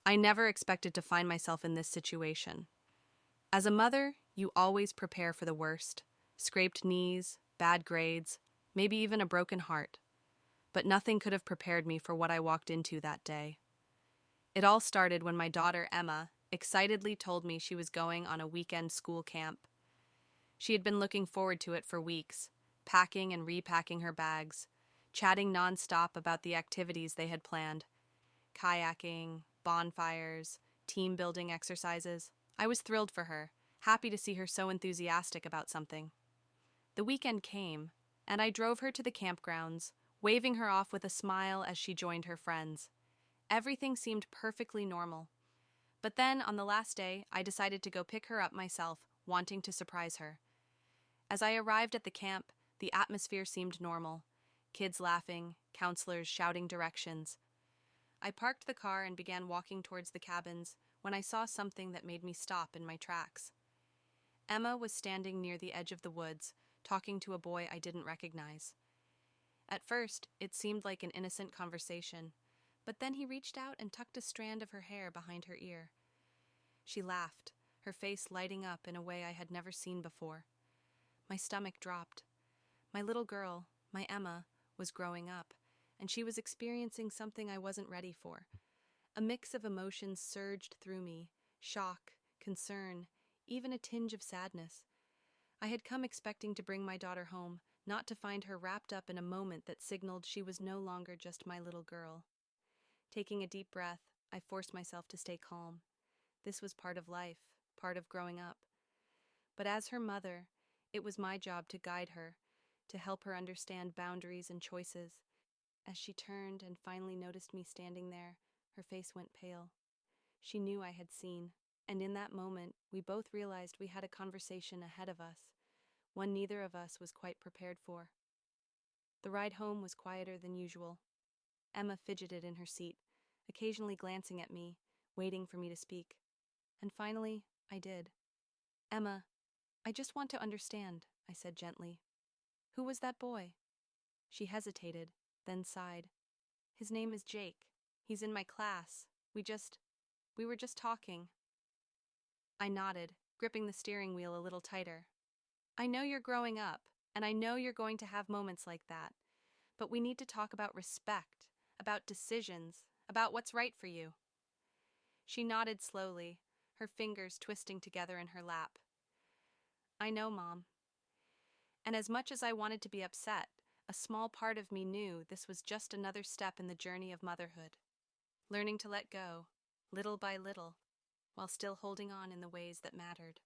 I never expected to find myself in this situation. As a mother, you always prepare for the worst: scraped knees, bad grades, maybe even a broken heart. But nothing could have prepared me for what I walked into that day. It all started when my daughter, Emma, excitedly told me she was going on a weekend school camp. She had been looking forward to it for weeks, packing and repacking her bags, chatting nonstop about the activities they had planned: kayaking, bonfires, team building exercises. I was thrilled for her, happy to see her so enthusiastic about something. The weekend came, and I drove her to the campgrounds, waving her off with a smile as she joined her friends. Everything seemed perfectly normal. But then, on the last day, I decided to go pick her up myself, wanting to surprise her. As I arrived at the camp, the atmosphere seemed normal: kids laughing, counselors shouting directions. I parked the car and began walking towards the cabins when I saw something that made me stop in my tracks. Emma was standing near the edge of the woods, talking to a boy I didn't recognize. At first, it seemed like an innocent conversation, but then he reached out and tucked a strand of her hair behind her ear. She laughed, her face lighting up in a way I had never seen before. My stomach dropped. My little girl, my Emma, was growing up, and she was experiencing something I wasn't ready for. A mix of emotions surged through me: shock, concern, even a tinge of sadness. I had come expecting to bring my daughter home, not to find her wrapped up in a moment that signaled she was no longer just my little girl. Taking a deep breath, I forced myself to stay calm. This was part of life, part of growing up. But as her mother, it was my job to guide her, to help her understand boundaries and choices. As she turned and finally noticed me standing there, her face went pale. She knew I had seen, and in that moment, we both realized we had a conversation ahead of us, one neither of us was quite prepared for. The ride home was quieter than usual. Emma fidgeted in her seat, occasionally glancing at me, waiting for me to speak. And finally, I did. "Emma, I just want to understand," I said gently. "Who was that boy?" She hesitated, then sighed. "His name is Jake. He's in my class. We were just talking." I nodded, gripping the steering wheel a little tighter. "I know you're growing up, and I know you're going to have moments like that, but we need to talk about respect, about decisions, about what's right for you." She nodded slowly, her fingers twisting together in her lap. "I know, Mom." And as much as I wanted to be upset, a small part of me knew this was just another step in the journey of motherhood, learning to let go, little by little, while still holding on in the ways that mattered.